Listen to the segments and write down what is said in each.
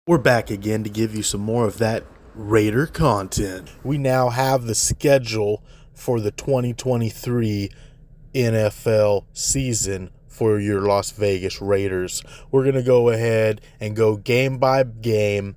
We're back again to give you some more of that Raider content. We now have the schedule for the 2023 NFL season for your Las Vegas Raiders. We're going to go ahead and go game by game,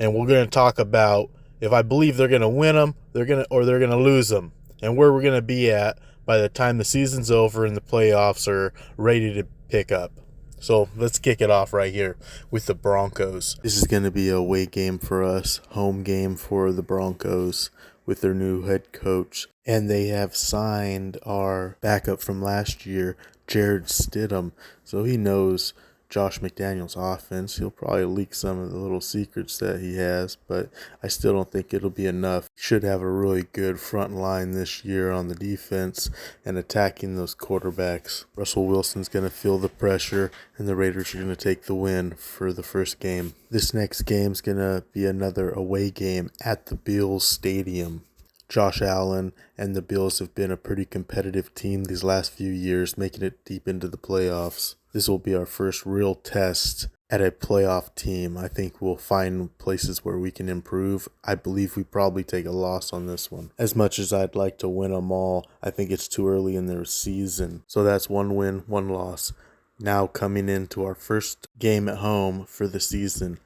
and we're going to talk about if I believe they're going to win them, they're going to lose them, and where we're going to be at by the time the season's over and the playoffs are ready to pick up. So let's kick it off right here with the Broncos. This is going to be a away game for us, home game for the Broncos with their new head coach. And they have signed our backup from last year, Jarrett Stidham. So he knows Josh McDaniels' offense. He'll probably leak some of the little secrets that he has, but I still don't think it'll be enough. Should have a really good front line this year on the defense and attacking those quarterbacks. Russell Wilson's going to feel the pressure, and the Raiders are going to take the win for the first game. This next game's going to be another away game at the Bills Stadium. Josh Allen and the Bills have been a pretty competitive team these last few years, making it deep into the playoffs. This will be our first real test at a playoff team. I think we'll find places where we can improve. I believe we probably take a loss on this one. As much as I'd like to win them all, I think it's too early in their season. So that's one win, one loss. Now coming into our first game at home for the season,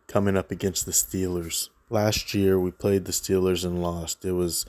coming up against the Steelers. Last year, we played the Steelers and lost. It was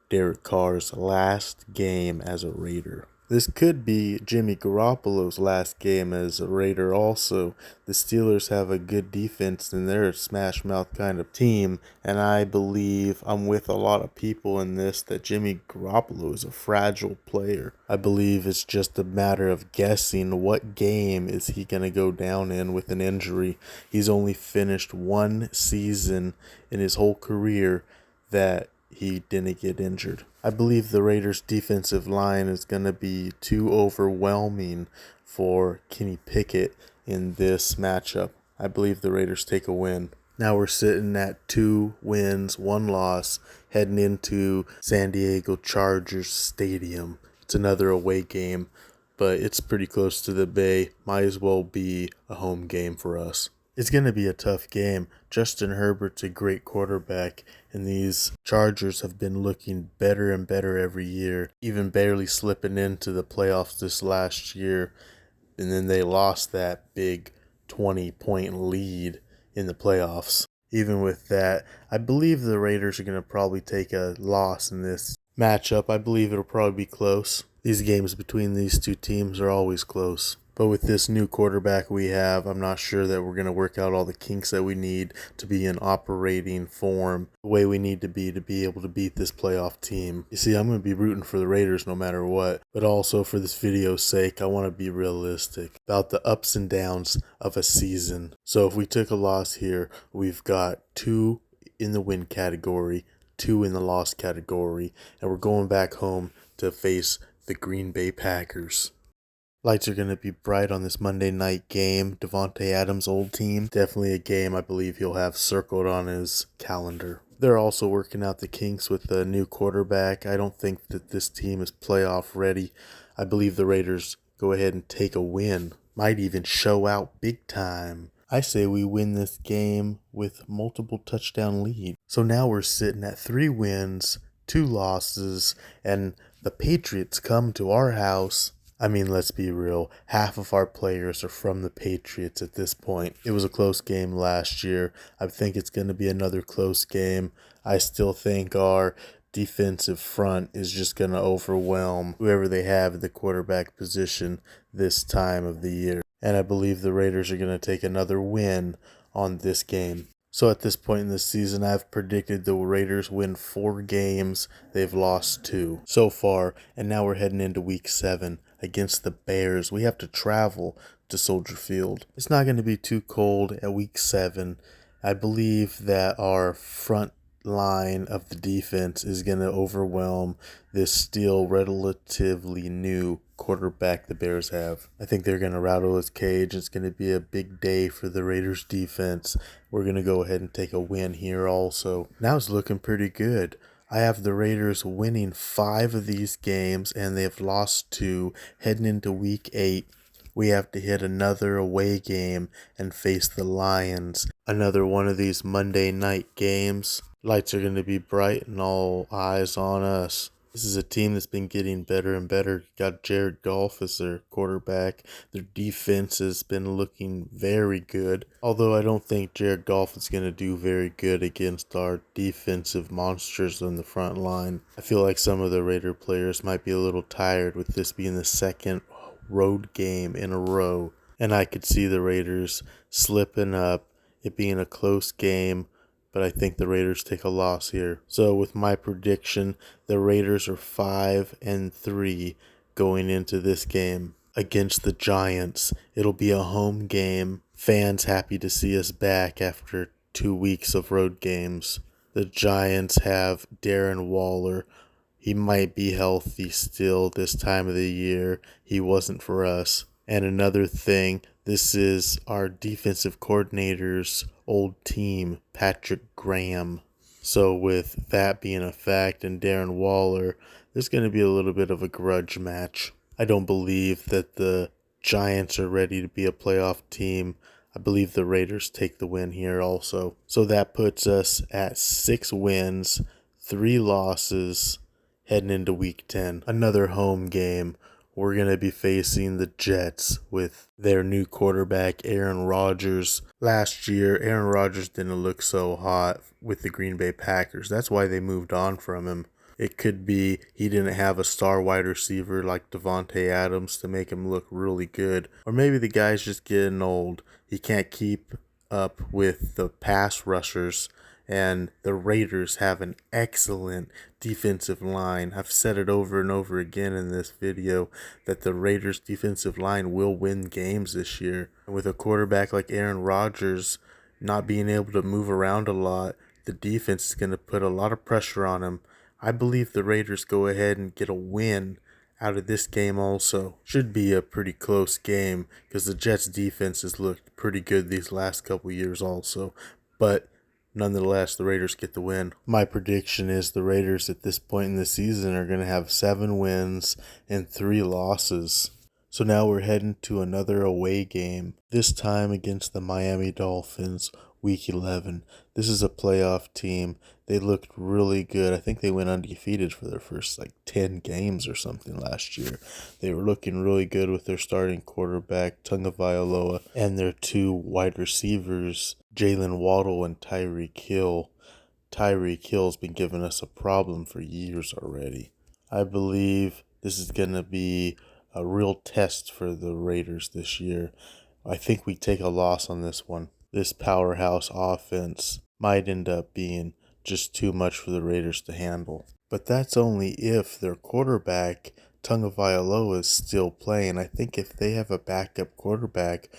Derek Carr's last game as a Raider. This could be Jimmy Garoppolo's last game as a Raider also. The Steelers have a good defense and they're a smash mouth kind of team. And I believe I'm with a lot of people in this that Jimmy Garoppolo is a fragile player. I believe it's just a matter of guessing what game is he going to go down in with an injury. He's only finished one season in his whole career that he didn't get injured. I believe the Raiders' defensive line is going to be too overwhelming for Kenny Pickett in this matchup. I believe the Raiders take a win. Now we're sitting at 2 wins, 1 loss, heading into San Diego Chargers Stadium. It's another away game, but it's pretty close to the Bay. Might as well be a home game for us. It's going to be a tough game. Justin Herbert's a great quarterback, and these Chargers have been looking better and better every year, even barely slipping into the playoffs this last year, and then they lost that big 20-point lead in the playoffs. Even with that, I believe the Raiders are going to probably take a loss in this matchup. I believe it'll probably be close. These games between these two teams are always close. But with this new quarterback we have, I'm not sure that we're going to work out all the kinks that we need to be in operating form the way we need to be able to beat this playoff team. You see, I'm going to be rooting for the Raiders no matter what. But also for this video's sake, I want to be realistic about the ups and downs of a season. So if we took a loss here, we've got 2 in the win category, 2 in the loss category, and we're going back home to face the Green Bay Packers. Lights are going to be bright on this Monday night game. Davante Adams' old team. Definitely a game I believe he'll have circled on his calendar. They're also working out the kinks with the new quarterback. I don't think that this team is playoff ready. I believe the Raiders go ahead and take a win. Might even show out big time. I say we win this game with multiple touchdown lead. So now we're sitting at 3 wins, 2 losses, and the Patriots come to our house. I mean, let's be real, half of our players are from the Patriots at this point. It was a close game last year. I think it's going to be another close game. I still think our defensive front is just going to overwhelm whoever they have at the quarterback position this time of the year. And I believe the Raiders are going to take another win on this game. So at this point in the season, I've predicted the Raiders win 4 games. They've lost 2 so far, and now we're heading into week 7 against the Bears. We have to travel to Soldier Field. It's not going to be too cold at week 7. I believe that our front line of the defense is going to overwhelm this still relatively new quarterback the Bears have. I think they're going to rattle his cage. It's going to be a big day for the Raiders defense. We're going to go ahead and take a win here also. Now it's looking pretty good. I have the Raiders winning 5 of these games, and they've lost 2 heading into week 8. we have to hit another away game and face the Lions. Another one of these Monday night games. Lights are going to be bright and all eyes on us. This is a team that's been getting better and better. Got Jared Goff as their quarterback. Their defense has been looking very good. Although I don't think Jared Goff is going to do very good against our defensive monsters on the front line. I feel like some of the Raider players might be a little tired with this being the second road game in a row. And I could see the Raiders slipping up, it being a close game. But I think the Raiders take a loss here. So with my prediction, the Raiders are 5-3 going into this game against the Giants. It'll be a home game. Fans happy to see us back after 2 weeks of road games. The Giants have Darren Waller. He might be healthy still this time of the year. He wasn't for us. And another thing, this is our defensive coordinator's old team, Patrick Graham. So with that being a fact and Darren Waller, there's going to be a little bit of a grudge match. I don't believe that the Giants are ready to be a playoff team. I believe the Raiders take the win here also. So that puts us at 6 wins, 3 losses heading into week 10. Another home game. We're going to be facing the Jets with their new quarterback, Aaron Rodgers. Last year, Aaron Rodgers didn't look so hot with the Green Bay Packers. That's why they moved on from him. It could be he didn't have a star wide receiver like Davante Adams to make him look really good. Or maybe the guy's just getting old. He can't keep up with the pass rushers. And the Raiders have an excellent defensive line. I've said it over and over again in this video that the Raiders' defensive line will win games this year. And with a quarterback like Aaron Rodgers not being able to move around a lot, the defense is going to put a lot of pressure on him. I believe the Raiders go ahead and get a win out of this game also. Should be a pretty close game because the Jets' defense has looked pretty good these last couple years also. But nonetheless, the Raiders get the win. My prediction is the Raiders at this point in the season are going to have 7 wins and 3 losses. So now we're heading to another away game, this time against the Miami Dolphins, Week 11. This is a playoff team. They looked really good. I think they went undefeated for their first 10 games or something last year. They were looking really good with their starting quarterback, Tagovailoa, and their 2 wide receivers, Jalen Waddle and Tyreek Hill. Tyreek Hill's been giving us a problem for years already. I believe this is going to be a real test for the Raiders this year. I think we take a loss on this one. This powerhouse offense might end up being just too much for the Raiders to handle. But that's only if their quarterback, Tagovailoa, is still playing. I think if they have a backup quarterback,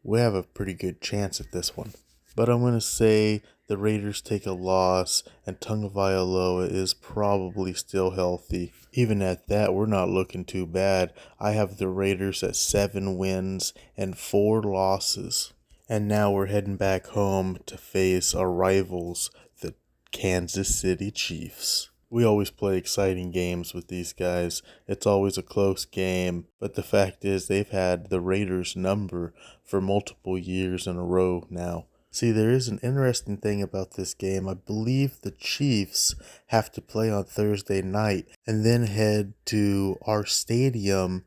we have a pretty good chance at this one. But I'm going to say the Raiders take a loss and Tagovailoa is probably still healthy. Even at that, we're not looking too bad. I have the Raiders at 7 wins and 4 losses. And now we're heading back home to face our rivals, the Kansas City Chiefs. We always play exciting games with these guys. It's always a close game, but the fact is they've had the Raiders' number for multiple years in a row now. See, there is an interesting thing about this game. I believe the Chiefs have to play on Thursday night and then head to our stadium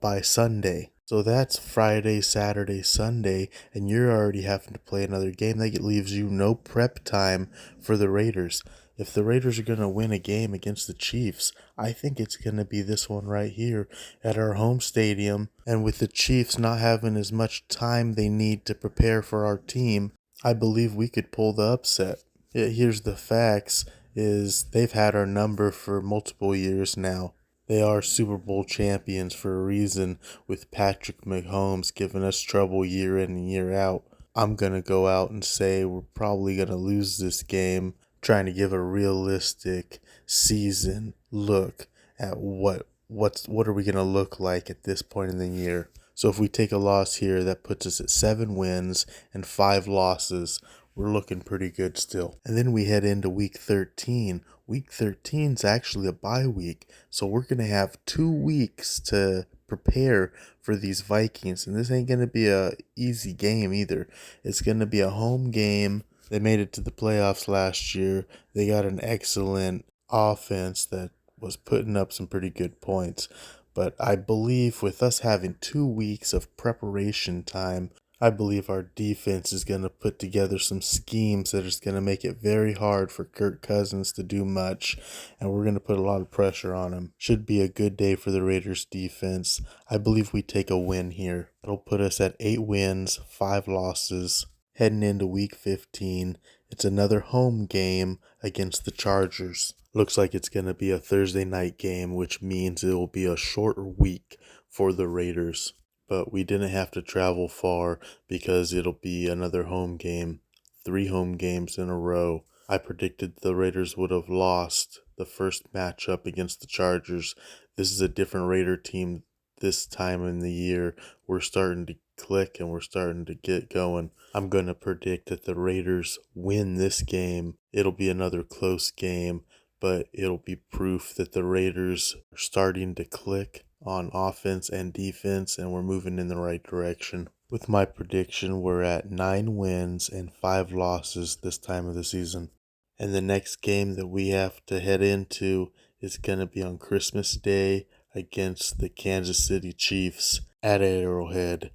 by Sunday. So that's Friday, Saturday, Sunday, and you're already having to play another game. That leaves you no prep time for the Raiders. If the Raiders are going to win a game against the Chiefs, I think it's going to be this one right here at our home stadium. And with the Chiefs not having as much time they need to prepare for our team, I believe we could pull the upset. Here's the facts, is they've had our number for multiple years now. They are Super Bowl champions for a reason, with Patrick Mahomes giving us trouble year in and year out. I'm going to go out and say we're probably going to lose this game, trying to give a realistic season look at what are we going to look like at this point in the year. So if we take a loss here, that puts us at 7 wins and 5 losses. We're looking pretty good still. And then we head into week 13. Week 13 is actually a bye week, so we're going to have 2 weeks to prepare for these Vikings. And this ain't going to be a easy game either. It's going to be a home game. They made it to the playoffs last year. They got an excellent offense that was putting up some pretty good points. But I believe with us having 2 weeks of preparation time, I believe our defense is going to put together some schemes that is going to make it very hard for Kirk Cousins to do much, and we're going to put a lot of pressure on him. Should be a good day for the Raiders defense. I believe we take a win here. It'll put us at 8 wins, 5 losses, heading into week 15. It's another home game against the Chargers. Looks like it's going to be a Thursday night game, which means it will be a shorter week for the Raiders. But we didn't have to travel far because it'll be another home game. 3 home games in a row. I predicted the Raiders would have lost the first matchup against the Chargers. This is a different Raider team this time in the year. We're starting to click and we're starting to get going. I'm going to predict that the Raiders win this game. It'll be another close game, but it'll be proof that the Raiders are starting to click on offense and defense, and we're moving in the right direction. With my prediction, we're at 9 wins and 5 losses this time of the season. And the next game that we have to head into is going to be on Christmas Day against the Kansas City Chiefs at Arrowhead.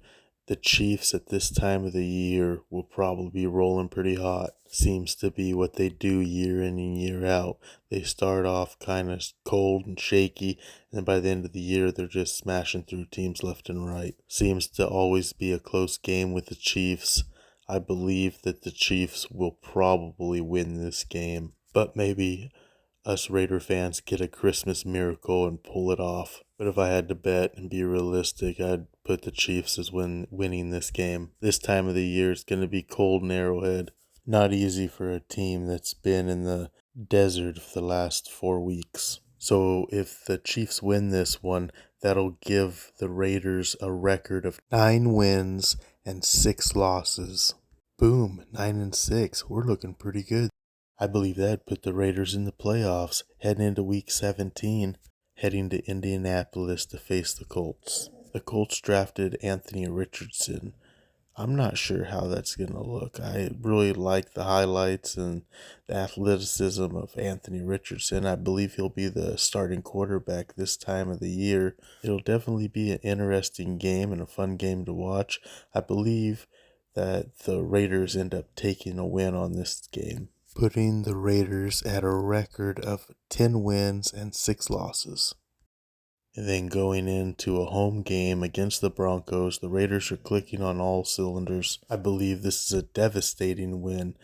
The Chiefs at this time of the year will probably be rolling pretty hot. Seems to be what they do year in and year out. They start off kind of cold and shaky, and then by the end of the year, they're just smashing through teams left and right. Seems to always be a close game with the Chiefs. I believe that the Chiefs will probably win this game, but maybe us Raider fans get a Christmas miracle and pull it off. But if I had to bet and be realistic, I'd put the Chiefs as winning this game. This time of the year, it's going to be cold in Arrowhead. Not easy for a team that's been in the desert for the last 4 weeks. So if the Chiefs win this one, that'll give the Raiders a record of 9 wins and 6 losses. Boom, 9-6. We're looking pretty good. I believe that'd put the Raiders in the playoffs, heading into week 17, heading to Indianapolis to face the Colts. The Colts drafted Anthony Richardson. I'm not sure how that's going to look. I really like the highlights and the athleticism of Anthony Richardson. I believe he'll be the starting quarterback this time of the year. It'll definitely be an interesting game and a fun game to watch. I believe that the Raiders end up taking a win on this game, putting the Raiders at a record of 10 wins and 6 losses. And then going into a home game against the Broncos, the Raiders are clicking on all cylinders. I believe this is a devastating win.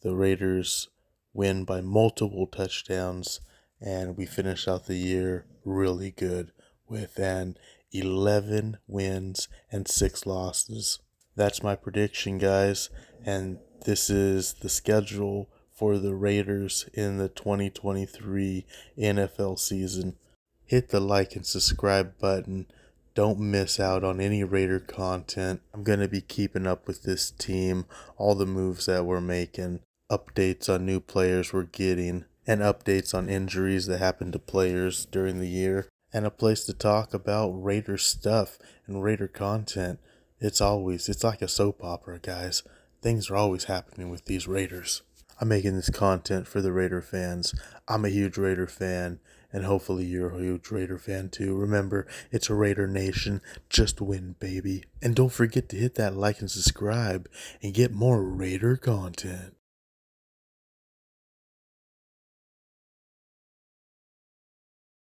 The Raiders win by multiple touchdowns, and we finish out the year really good with an 11 wins and 6 losses. That's my prediction, guys, and this is the schedule for the Raiders in the 2023 NFL season. Hit the like and subscribe button. Don't miss out on any Raider content. I'm going to be keeping up with this team, all the moves that we're making, updates on new players we're getting, and updates on injuries that happen to players during the year, and a place to talk about Raider stuff and Raider content. It's like a soap opera, guys. Things are always happening with these Raiders. I'm making this content for the Raider fans. I'm a huge Raider fan, and hopefully you're a huge Raider fan too. Remember, it's a Raider Nation. Just win, baby. And don't forget to hit that like and subscribe and get more Raider content.